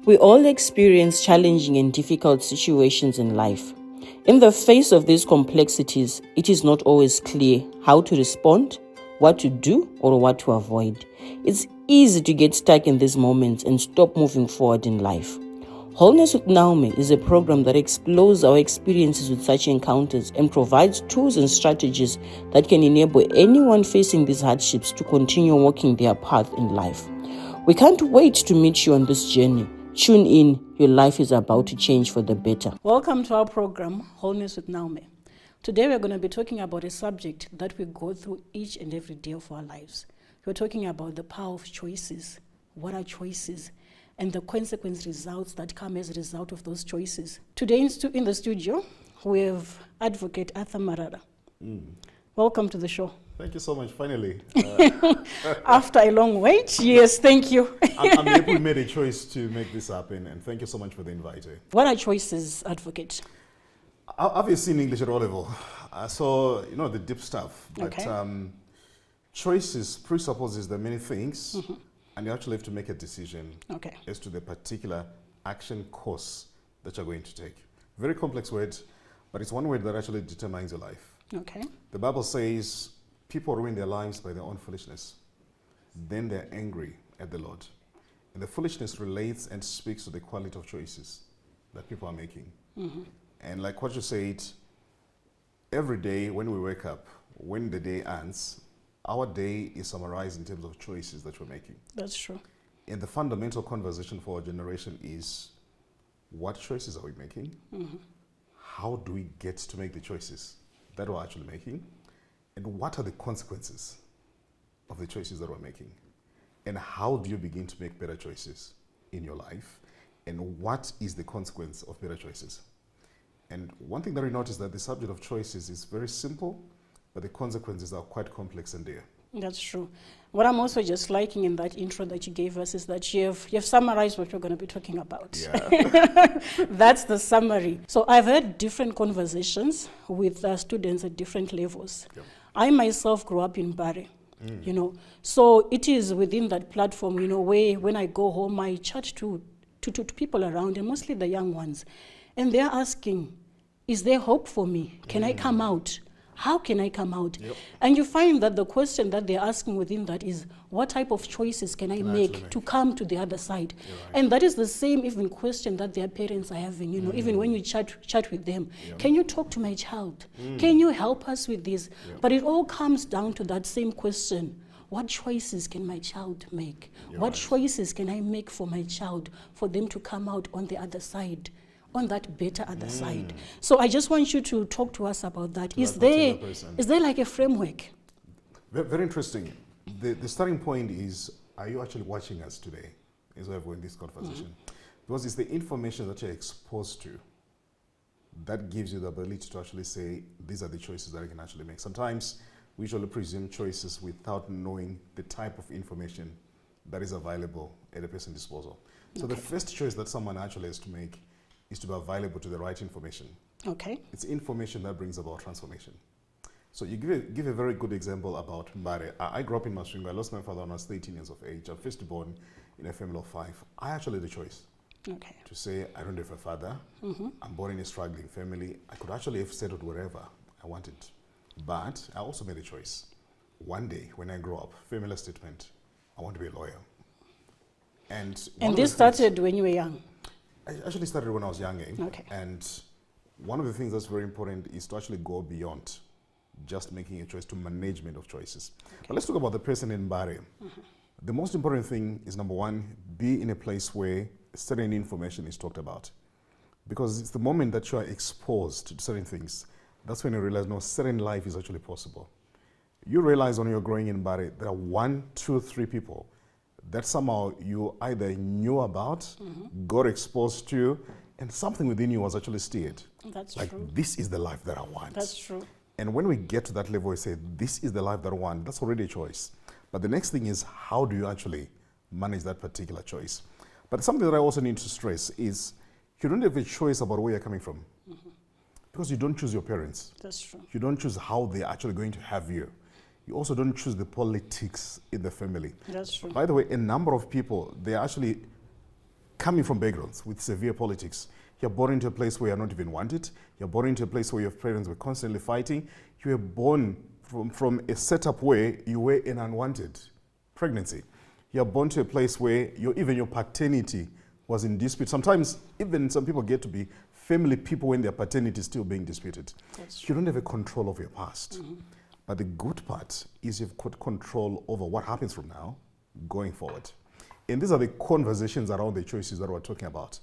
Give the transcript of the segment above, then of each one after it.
We all experience challenging and difficult situations in life. In the face of these complexities, it is not always clear how to respond, what to do, or what to avoid. It's easy to get stuck in these moments and stop moving forward in life. Wholeness with Naomi is a program that explores our experiences with such encounters and provides tools and strategies that can enable anyone facing these hardships to continue walking their path in life. We can't wait to meet you on this journey. Tune in, your life is about to change for the better. Welcome to our program, Wholeness with Naomi. Today we're going to be talking about a subject that we go through each and every day of our lives. We're talking about the power of choices. What are choices? And the consequence results that come as a result of those choices. Today in the studio, we have Advocate Arthur Marara. Welcome to the show. Thank you so much, finally. After a long wait, yes, thank you. I'm happy we made a choice to make this happen, and thank you so much for the invite. What are choices, Advocate? I've seen English at all level, so the deep stuff. But choices presupposes there are many things, and you actually have to make a decision as to the particular action course that you're going to take. Very complex word, but it's one word that actually determines your life. Okay. The Bible says people ruin their lives by their own foolishness. Then they're angry at the Lord. And the foolishness relates and speaks to the quality of choices that people are making. And like what you said, every day when we wake up, when the day ends, our day is summarized in terms of choices that we're making. That's true. And the fundamental conversation for our generation is, what choices are we making? How do we get to make the choices that we're actually making? And what are the consequences of the choices that we're making? And how do you begin to make better choices in your life? And what is the consequence of better choices? And one thing that we notice that the subject of choices is very simple, but the consequences are quite complex and dear. That's true. What I'm also just liking in that intro that you gave us is that you've summarized what we're going to be talking about. Yeah. That's the summary. So I've had different conversations with students at different levels. Yep. I myself grew up in Bari, so it is within that platform, where when I go home, I chat to people around, and mostly the young ones, and they're asking, is there hope for me? Can I come out? How can I come out? Yep. And you find that the question that they're asking within that is, what type of choices can I make to come to the other side? Right. And that is the same even question that their parents are having, even when you chat with them. Yep. Can you talk to my child? Can you help us with this? Yep. But it all comes down to that same question. What choices can my child make? What choices can I make for my child for them to come out on the other side? On that better other side. So I just want you to talk to us about that. Is there like a framework? Very interesting. The starting point is, are you actually watching us today as we're having this conversation? Because it's the information that you're exposed to that gives you the ability to actually say, these are the choices that I can actually make. Sometimes we usually presume choices without knowing the type of information that is available at a person's disposal. So the first choice that someone actually has to make is to be available to the right information. Okay. It's information that brings about transformation. So you give a very good example about Mbare. I grew up in Masvingo. I lost my father when I was 13 years of age. I'm first born in a family of 5. I actually had the choice to say, I don't have a father. I'm born in a struggling family. I could actually have settled wherever I wanted. But I also made a choice. One day when I grow up, family statement, I want to be a lawyer. And this started when you were young? I actually started when I was young. And one of the things that's very important is to actually go beyond just making a choice to management of choices. But let's talk about the person in Bari. The most important thing is, number one, be in a place where certain information is talked about. Because it's the moment that you are exposed to certain things, that's when you realize, no, certain life is actually possible. You realize when you're growing in Bari, there are 1, 2, 3 people that somehow you either knew about, got exposed to, and something within you was actually steered. That's like, true. This is the life that I want. That's true. And when we get to that level, we say, this is the life that I want. That's already a choice. But the next thing is, how do you actually manage that particular choice? But something that I also need to stress is, you don't have a choice about where you're coming from. Because you don't choose your parents. That's true. You don't choose how they're actually going to have you. You also don't choose the politics in the family. That's true. By the way, a number of people, they actually coming from backgrounds with severe politics. You're born into a place where you're not even wanted. You're born into a place where your parents were constantly fighting. You were born from a setup where you were an unwanted pregnancy. You're born to a place where even your paternity was in dispute. Sometimes even some people get to be family people when their paternity is still being disputed. You don't have a control of your past. But the good part is you've got control over what happens from now going forward. And these are the conversations around the choices that we're talking about.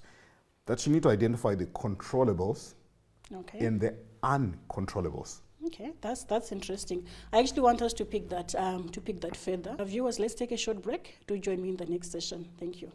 That you need to identify the controllables and the uncontrollables. Okay, that's interesting. I actually want us to pick that further. Viewers, let's take a short break. Do join me in the next session. Thank you.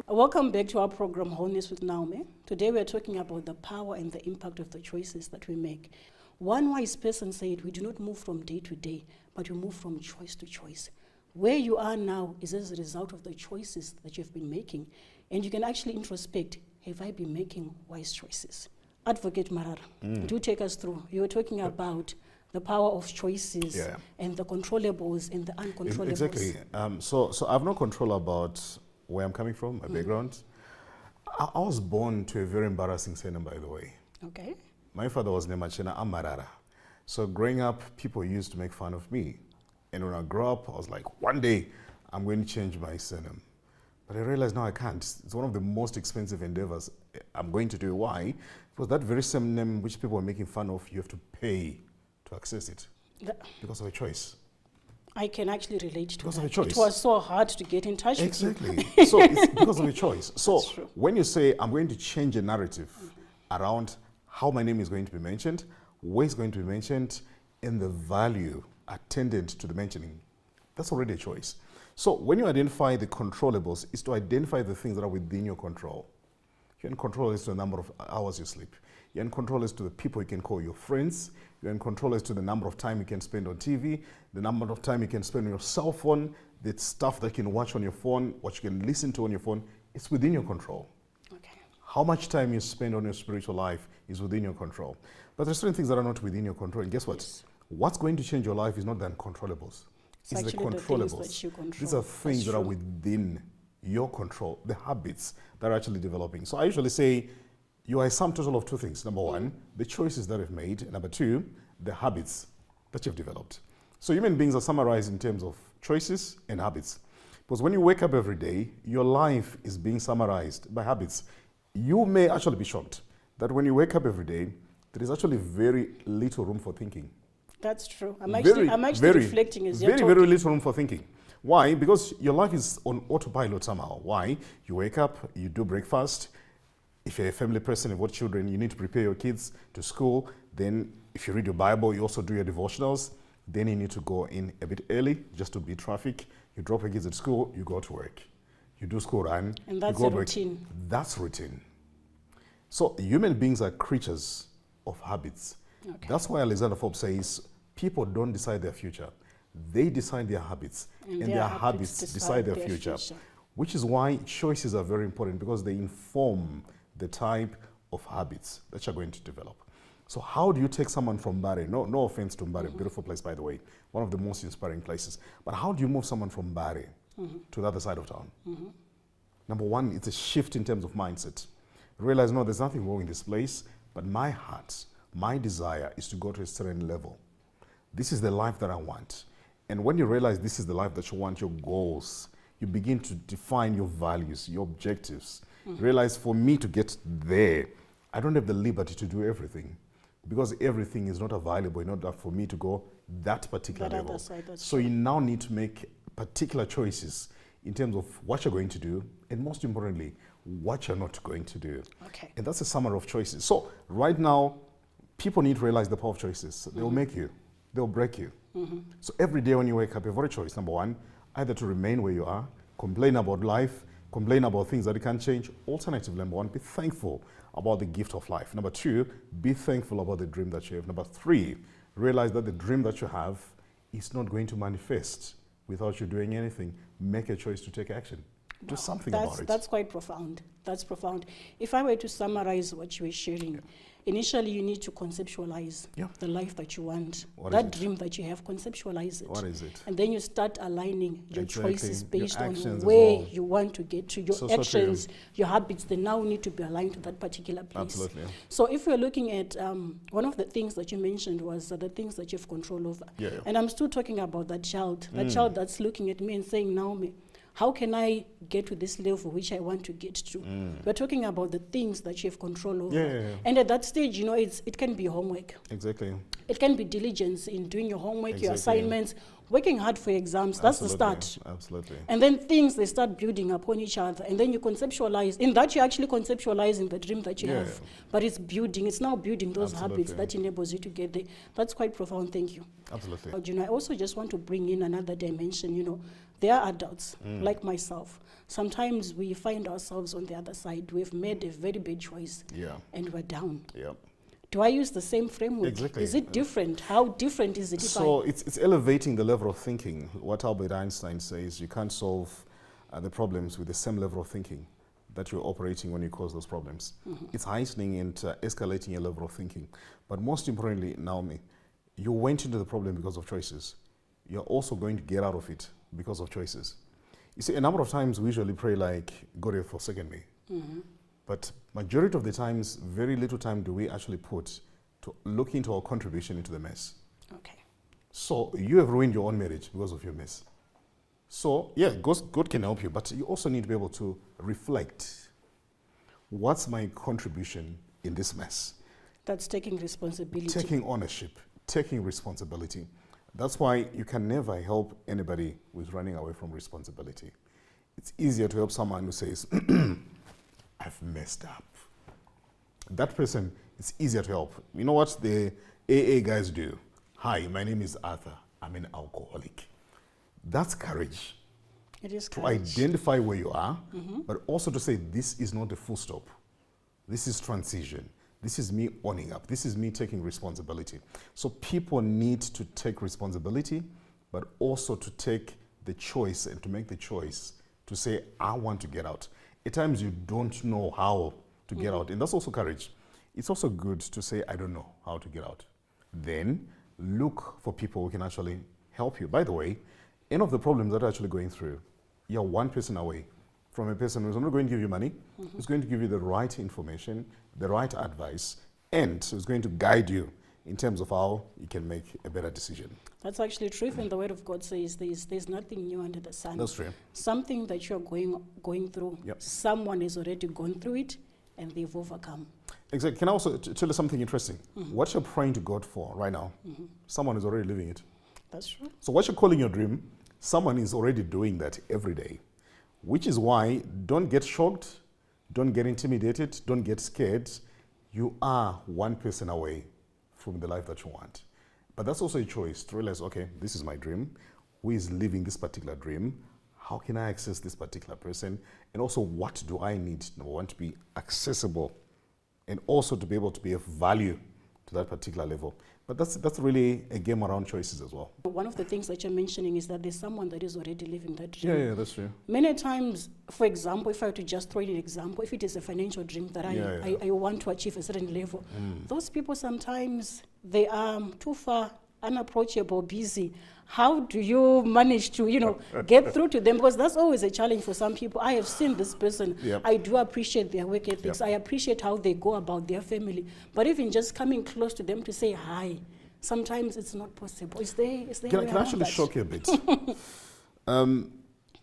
Welcome back to our program, Wholeness with Naomi. Today we are talking about the power and the impact of the choices that we make. One wise person said, we do not move from day to day, but we move from choice to choice. Where you are now is as a result of the choices that you've been making. And you can actually introspect, have I been making wise choices? Advocate Marara, do take us through. You were talking about the power of choices and the controllables and the uncontrollables. Exactly. So I have no control about where I'm coming from, my background. I was born to a very embarrassing surname, by the way. Okay. My father was Nemachena Amarara. So growing up, people used to make fun of me. And when I grew up, I was like, one day, I'm going to change my surname. But I realized now I can't. It's one of the most expensive endeavors I'm going to do. Why? Because that very same name which people are making fun of, you have to pay to access it because of a choice. I can actually relate to because that. Of a choice. It was so hard to get in touch with you. Exactly. So it's because of a choice. So when you say, I'm going to change a narrative around how my name is going to be mentioned, where it's going to be mentioned, and the value attendant to the mentioning, that's already a choice. So when you identify the controllables, it's to identify the things that are within your control. You're in control as to the number of hours you sleep. You're in control as to the people you can call your friends. You're in control as to the number of time you can spend on TV, the number of time you can spend on your cell phone, the stuff that you can watch on your phone, what you can listen to on your phone. It's within your control. Okay. How much time you spend on your spiritual life is within your control. But there's certain things that are not within your control. And guess what? Yes. What's going to change your life is not the uncontrollables. It's the controllables. That you control. These are things that are within your control, the habits that are actually developing. So I usually say, you are a sum total of two things. Number one, the choices that you've made. And number two, the habits that you've developed. So human beings are summarized in terms of choices and habits. Because when you wake up every day, your life is being summarized by habits. You may actually be shocked that when you wake up every day, there is actually very little room for thinking. That's true. I'm actually reflecting as you're talking. Very little room for thinking. Why? Because your life is on autopilot somehow. Why? You wake up, you do breakfast. If you're a family person, you've got children, you need to prepare your kids to school. Then if you read your Bible, you also do your devotionals. Then you need to go in a bit early just to beat traffic. You drop your kids at school, you go to work. You do school run. And that's a routine. That's routine. So human beings are creatures of habits. Okay. That's why Alexander Forbes says people don't decide their future. They decide their habits. And their habits decide their future. Which is why choices are very important, because they inform the type of habits that you're going to develop. So how do you take someone from Mbare? No offense to Mbare, beautiful place, by the way, one of the most inspiring places. But how do you move someone from Mbare to the other side of town? Number one, it's a shift in terms of mindset. Realize, no, there's nothing wrong in this place, but my heart, my desire is to go to a certain level. This is the life that I want. And when you realize this is the life that you want, your goals, you begin to define your values, your objectives. Realize, for me to get there, I don't have the liberty to do everything, because everything is not available in order for me to go that particular level. So you now need to make particular choices in terms of what you're going to do, and most importantly, what you're not going to do. Okay. And that's a summary of choices. So right now, people need to realize the power of choices. They'll make you, they'll break you. So every day when you wake up, you've got a choice. Number one, either to remain where you are, complain about life, complain about things that you can't change. Alternative, number one, be thankful about the gift of life. Number two, be thankful about the dream that you have. Number three, realize that the dream that you have is not going to manifest without you doing anything, make a choice to take action. Do something about it. That's quite profound. That's profound. If I were to summarize what you were sharing, initially you need to conceptualize Yeah. the life that you want. What is That it? dream that you have, conceptualize it. What is it? And then you start aligning your Exactly. choices Your based on actions as where well. you want to get to. Your So true. actions, your habits, they now need to be aligned to that particular place. Absolutely. So if we're looking at one of the things that you mentioned was the things that you have control over. Yeah, yeah. And I'm still talking about that child child that's looking at me and saying, Naomi, how can I get to this level which I want to get to? We're talking about the things that you have control over. Yeah. And at that stage, it can be homework. Exactly. It can be diligence in doing your homework, your Exactly. assignments, working hard for exams. That's the start. Absolutely. And then things, they start building upon each other. And then you conceptualize. In that, you're actually conceptualizing the dream that you Yeah. have. But it's building. It's now building those habits Absolutely. that enables you to get there. That's quite profound. Thank you. Absolutely. I also just want to bring in another dimension. There are adults like myself. Sometimes we find ourselves on the other side. We've made a very bad choice Yeah. and we're down. Yeah. Do I use the same framework? Exactly. Is it different? How different is it? if So it's elevating the level of thinking. What Albert Einstein says, you can't solve the problems with the same level of thinking that you're operating when you cause those problems. It's heightening and escalating your level of thinking. But most importantly, Naomi, you went into the problem because of choices. You're also going to get out of it because of choices. You see, a number of times we usually pray like, God have forsaken me. But majority of the times, very little time do we actually put to look into our contribution into the mess. Okay. So you have ruined your own marriage because of your mess. So yeah, God can help you, but you also need to be able to reflect. What's my contribution in this mess? That's taking responsibility. Taking ownership, taking responsibility. That's why you can never help anybody who is running away from responsibility. It's easier to help someone who says, I've messed up. That person, it's easier to help. You know what the AA guys do? Hi, my name is Arthur. I'm an alcoholic. That's courage. It is To courage. identify where you are, but also to say, this is not the full stop. This is transition. This is me owning up. This is me taking responsibility. So people need to take responsibility, but also to take the choice and to make the choice to say, I want to get out. At times you don't know how to get out, and that's also courage. It's also good to say, I don't know how to get out. Then look for people who can actually help you. By the way, any of the problems that are actually going through, you're one person away from a person who's not going to give you money, who's going to give you the right information, the right advice, and who's going to guide you in terms of how you can make a better decision. That's actually true. And the Word of God says there's nothing new under the sun. That's true. Something that you're going through, Yep. someone has already gone through it and they've overcome. Exactly. Can I also tell you something interesting? What you're praying to God for right now, someone is already living it. That's true. So what you're calling your dream, someone is already doing that every day, which is why don't get shocked, don't get intimidated, don't get scared. You are one person away from the life that you want. But that's also a choice to realize, okay, this is my dream. Who is living this particular dream? How can I access this particular person? And also, what do I need? I want to be accessible and also to be able to be of value to that particular level. But that's really a game around choices as well. One of the things that you're mentioning is that there's someone that is already living that dream. Yeah, that's true. Many times, for example, if I were to just throw in an example, if it is a financial dream that I want to achieve a certain level, those people sometimes, they are too far, unapproachable, busy. How do you manage to, get through to them? Because that's always a challenge for some people. I have seen this person. Yep. I do appreciate their work ethics. Yep. I appreciate how they go about their family. But even just coming close to them to say hi, sometimes it's not possible. Is there Can a way I around actually that? shock you a bit?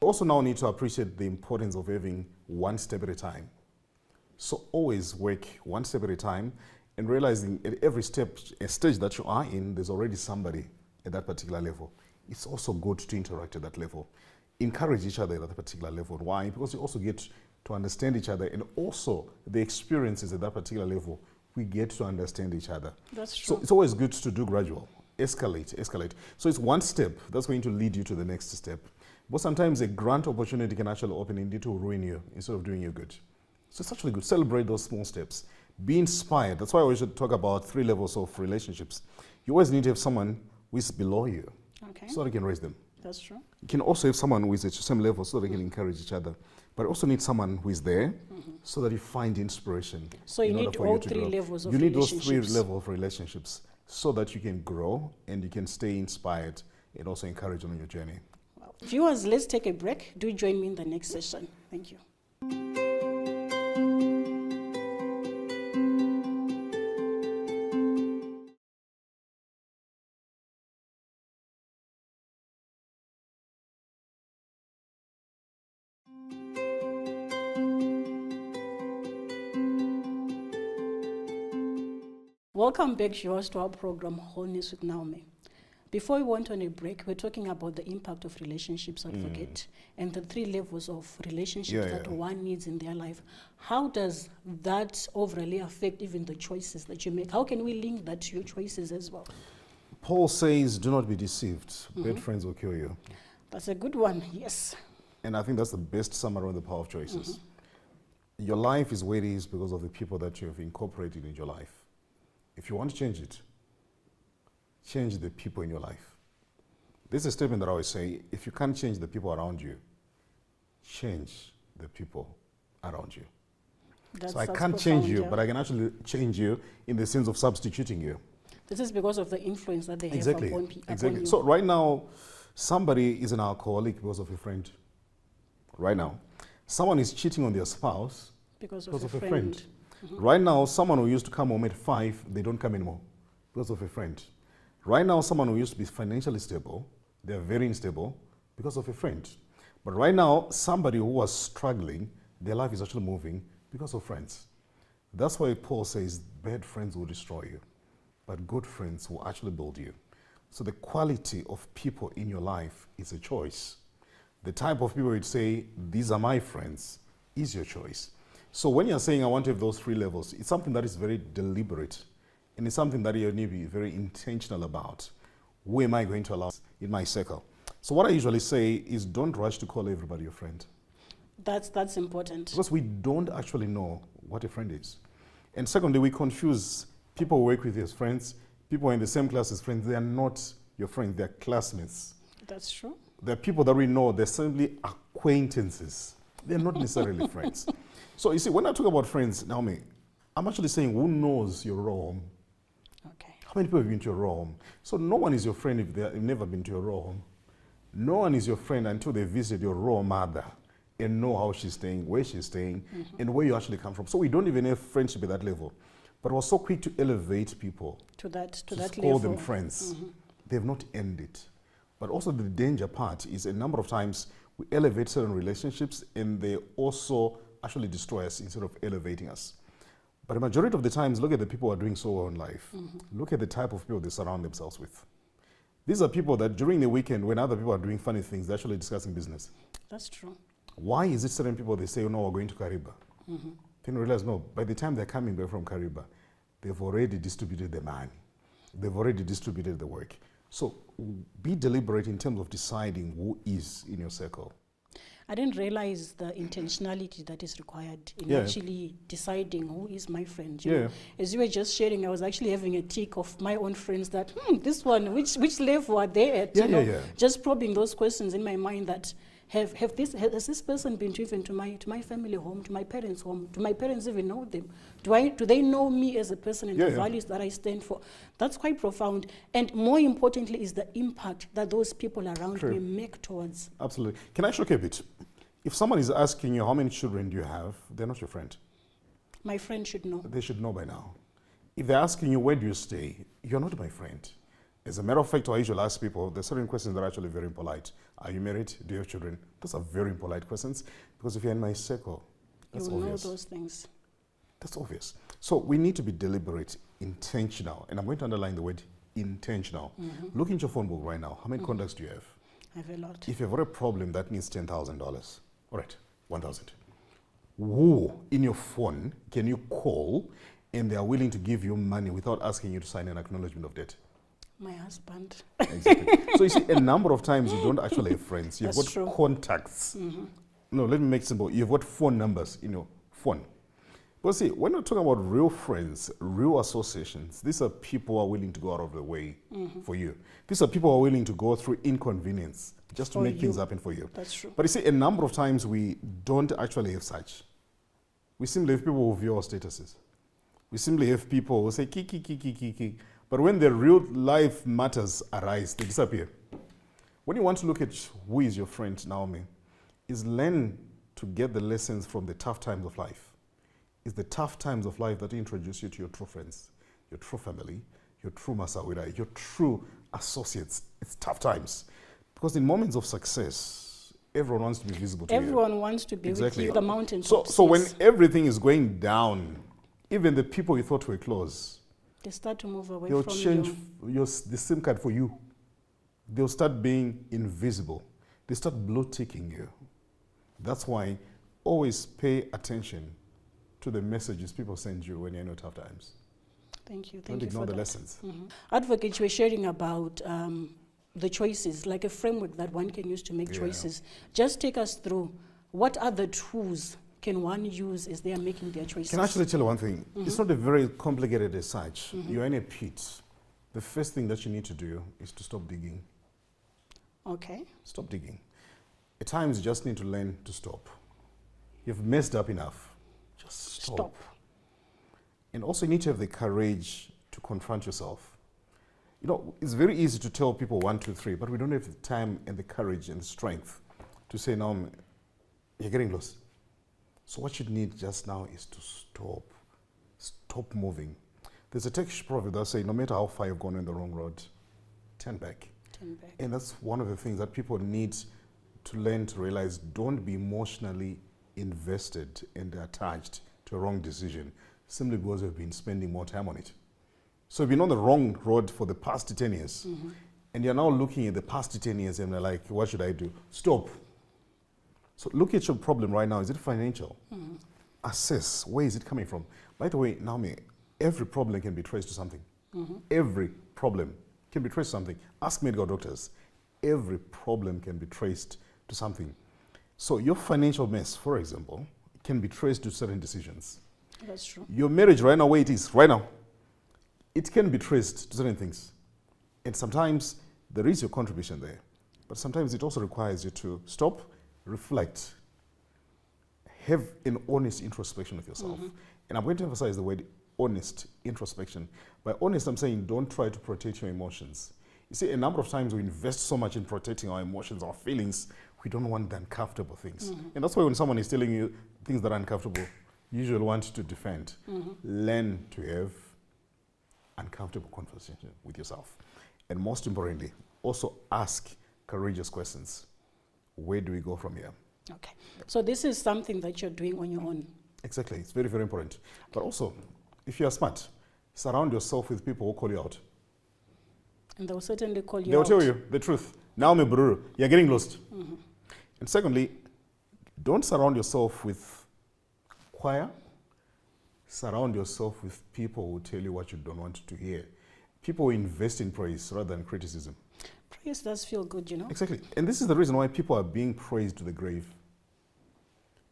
Also now need to appreciate the importance of having one step at a time. So always work one step at a time and realizing at every step, a stage that you are in, there's already somebody at that particular level. It's also good to interact at that level. Encourage each other at that particular level. Why? Because you also get to understand each other, and also the experiences at that particular level, we get to understand each other. That's So true. it's always good to do gradual, escalate. So it's one step that's going to lead you to the next step. But sometimes a grant opportunity can actually open and it will ruin you instead of doing you good. So it's actually good. Celebrate those small steps. Be inspired. That's why we should talk about 3 levels of relationships. You always need to have someone who is below you Okay. so that you can raise them. That's true. You can also have someone who is at the same level so they can encourage each other. But also need someone who is there so that you find inspiration. So you in order need for all to three grow. levels of You need those three relationships. levels of relationships so that you can grow and you can stay inspired and also encouraged on your journey. Well, viewers, let's take a break. Do join me in the next session. Thank you. Welcome back, viewers, to our program, Wholeness with Naomi. Before we went on a break, we're talking about the impact of relationships, don't forget, and the three levels of relationships that one needs in their life. How does that overly affect even the choices that you make? How can we link that to your choices as well? Paul says, do not be deceived. Bad friends will kill you. That's a good one, yes. And I think that's the best summary on the power of choices. Your life is where it is because of the people that you have incorporated in your life. If you want to change it, change the people in your life. This is a statement that I always say, if you can't change the people around you, change the people around you. So I can't change you, but I can actually change you in the sense of substituting you. This is because of the influence that they have upon people. Exactly. So right now, somebody is an alcoholic because of a friend. Right now. Someone is cheating on their spouse because of of a friend. Right now, someone who used to come home at 5, they don't come anymore because of a friend. Right now, someone who used to be financially stable, they're very unstable because of a friend. But right now, somebody who was struggling, their life is actually moving because of friends. That's why Paul says bad friends will destroy you, but good friends will actually build you. So the quality of people in your life is a choice. The type of people you'd say, these are my friends, is your choice. So when you're saying I want to have those three levels, it's something that is very deliberate. And it's something that you need to be very intentional about. Who am I going to allow in my circle? So what I usually say is don't rush to call everybody your friend. That's important. Because we don't actually know what a friend is. And secondly, we confuse people who work with as friends, people who are in the same class as friends. They are not your friends, they are classmates. That's true. They're people that we know, they're simply acquaintances. They're not necessarily friends. So you see, when I talk about friends, Naomi, I'm actually saying who knows your home. Okay. How many people have been to your home? So no one is your friend if they've never been to your home. No one is your friend until they visit your raw mother and know how she's staying, where she's staying, and where you actually come from. So we don't even have friendship at that level. But we're so quick to elevate people. To that call level. them friends. They've not ended it. But also the danger part is a number of times we elevate certain relationships and they also actually destroy us instead of elevating us. But the majority of the times, look at the people who are doing so well in life. Look at the type of people they surround themselves with. These are people that during the weekend, when other people are doing funny things, they're actually discussing business. That's true. Why is it certain people, they say, oh, no, we're going to Kariba? Then realize, no, by the time they're coming back from Kariba, they've already distributed the money. They've already distributed the work. So be deliberate in terms of deciding who is in your circle. I didn't realize the intentionality that is required in actually deciding who is my friend. You know, as you were just sharing, I was actually having a tick of my own friends that, this one, which level are they at? Just probing those questions in my mind that, has this person been driven to my family home, to my parents' home? Do my parents even know them? Do they know me as a person and the values that I stand for? That's quite profound. And more importantly is the impact that those people around me make towards. Absolutely. Can I shock you a bit? If someone is asking you how many children do you have, they're not your friend. My friend should know. They should know by now. If they're asking you where do you stay, you're not my friend. As a matter of fact, I usually ask people, there's certain questions that are actually very impolite. Are you married? Do you have children? Those are very impolite questions because if you're in my circle, that's obvious. You know those things. That's obvious. So we need to be deliberate, intentional, and I'm going to underline the word intentional. Look into your phone book right now. How many contacts do you have? I have a lot. If you've got a problem, that means $10,000. All right, 1,000. Who in your phone can you call and they are willing to give you money without asking you to sign an acknowledgement of debt? My husband. Exactly. So you see, a number of times you don't actually have friends. You've That's got true. contacts. No, let me make it simple. You've got phone numbers in your phone. But see, when we're talking about real friends, real associations, these are people who are willing to go out of the way for you. These are people who are willing to go through inconvenience just to For make things you. happen for you. That's true. But you see, a number of times we don't actually have such. We simply have people who view our statuses. We simply have people who say, ki, ki, ki, ki, ki, ki. But when the real life matters arise, they disappear. When you want to look at who is your friend, Naomi, is learn to get the lessons from the tough times of life. It's the tough times of life that introduce you to your true friends, your true family, your true Masawira, your true associates. It's tough times. Because in moments of success, everyone wants to be visible to you. Everyone wants to be Exactly. with you, the mountain So when everything is going down, even the people you thought were close, they start to move away they'll from change you. the SIM card for you. They'll start being invisible. They start blue ticking you. That's why always pay attention to the messages people send you when you're in tough times. Thank you. Don't Thank you ignore for the that. lessons. Advocate, you were sharing about the choices, like a framework that one can use to make Yeah. choices. Just take us through what other tools can one use as they are making their choices? Can I actually tell you one thing? It's not a very complicated as such. You're in a pit. The first thing that you need to do is to stop digging. Okay. Stop digging. At times, you just need to learn to stop. You've messed up enough. Just stop. And also, you need to have the courage to confront yourself. You know, it's very easy to tell people 1, 2, 3, but we don't have the time and the courage and the strength to say, no, you're getting lost. So what you need just now is to stop. Stop moving. There's a Turkish proverb that says, no matter how far you've gone on the wrong road, turn back. Turn back. And that's one of the things that people need to learn to realize. Don't be emotionally invested and attached to a wrong decision simply because you've been spending more time on it. So you've been on the wrong road for the past 10 years. And you're now looking at the past 10 years and you're like, what should I do? Stop. So look at your problem right now. Is it financial? Assess, where is it coming from? By the way, Naomi, every problem can be traced to something. Every problem can be traced to something. Ask medical doctors. Every problem can be traced to something. So your financial mess, for example, can be traced to certain decisions. That's true. Your marriage right now, where it is right now, it can be traced to certain things. And sometimes there is your contribution there. But sometimes it also requires you to stop, reflect, have an honest introspection of yourself. And I'm going to emphasize the word honest introspection. By honest, I'm saying don't try to protect your emotions. You see, a number of times we invest so much in protecting our emotions, our feelings, we don't want the uncomfortable things. And that's why when someone is telling you things that are uncomfortable, you usually want to defend. Learn to have uncomfortable conversation with yourself. And most importantly, also ask courageous questions. Where do we go from here? Okay. So this is something that you're doing on your own. Exactly. It's very, very important. But also, if you are smart, surround yourself with people who call you out. And they'll certainly call you They'll out. tell you the truth. Naomi Bururu, you're getting lost. And secondly, don't surround yourself with choir. Surround yourself with people who tell you what you don't want to hear. People who invest in praise rather than criticism. Praise does feel good, you know. Exactly. And this is the reason why people are being praised to the grave.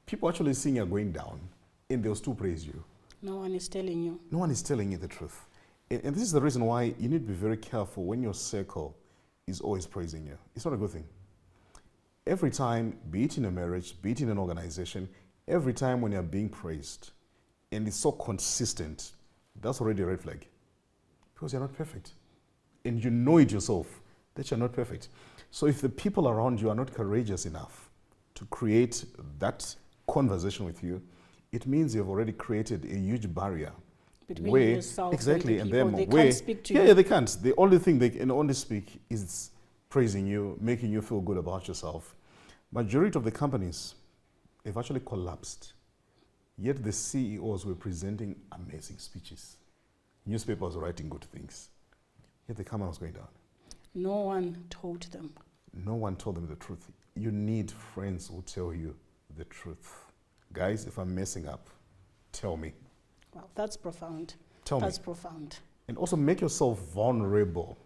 People actually seeing you going down, and they'll still praise you. No one is telling you. No one is telling you the truth. And this is the reason why you need to be very careful when your circle is always praising you. It's not a good thing. Every time, be it in a marriage, be it in an organization, every time when you're being praised, and it's so consistent, that's already a red flag. Because you're not perfect. And you know it yourself that you're not perfect. So if the people around you are not courageous enough to create that conversation with you, it means you've already created a huge barrier Between where yourself exactly and and the people. them They where can't speak to yeah, you. yeah, they can't. The only thing they can only speak is praising you, making you feel good about yourself. Majority of the companies have actually collapsed. Yet the CEOs were presenting amazing speeches. Newspapers were writing good things. Yet the company was going down. No one told them. No one told them the truth. You need friends who tell you the truth. Guys, if I'm messing up, tell me. Wow, that's profound. Tell me. That's profound. And also make yourself vulnerable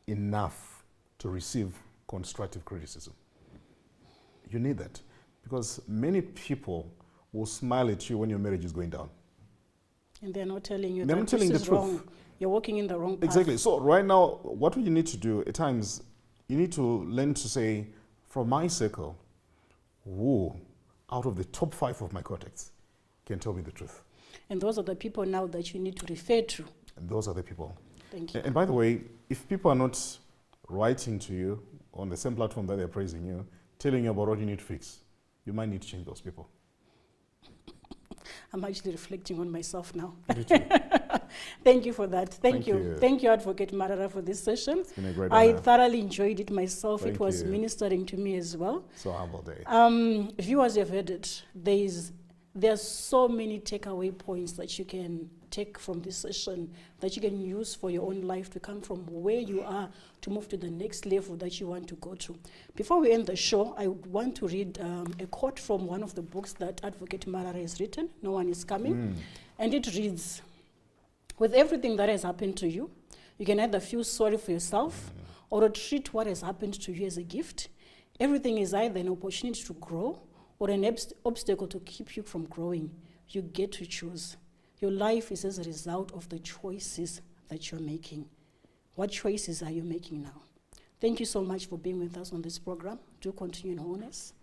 enough to receive constructive criticism. You need that. Because many people will smile at you when your marriage is going down. And they're not telling you They're that not telling this the is truth. wrong. You're walking in the wrong path. Exactly. So right now, what you need to do at times, you need to learn to say, from my circle, who out of the top 5 of my contacts can tell me the truth? And those are the people now that you need to refer to. And those are the people. Thank you. And by the way, if people are not writing to you on the same platform that they're praising you, telling you about what you need to fix, you might need to change those people. I'm actually reflecting on myself now. Me too. Thank you for that. Thank Thank you. you. Thank you, Advocate Marara, for this session. It's been a great I honor. thoroughly enjoyed it myself. Thank It was you. ministering to me as well. So humble day. Viewers have heard it. There are so many takeaway points that you can take from this session that you can use for your own life to come from where you are to move to the next level that you want to go to. Before we end the show, I would want to read a quote from one of the books that Advocate Marara has written, No One Is Coming. And it reads, with everything that has happened to you, you can either feel sorry for yourself or treat what has happened to you as a gift. Everything is either an opportunity to grow or an obstacle to keep you from growing. You get to choose. Your life is as a result of the choices that you're making. What choices are you making now? Thank you so much for being with us on this program. Do continue in wholeness.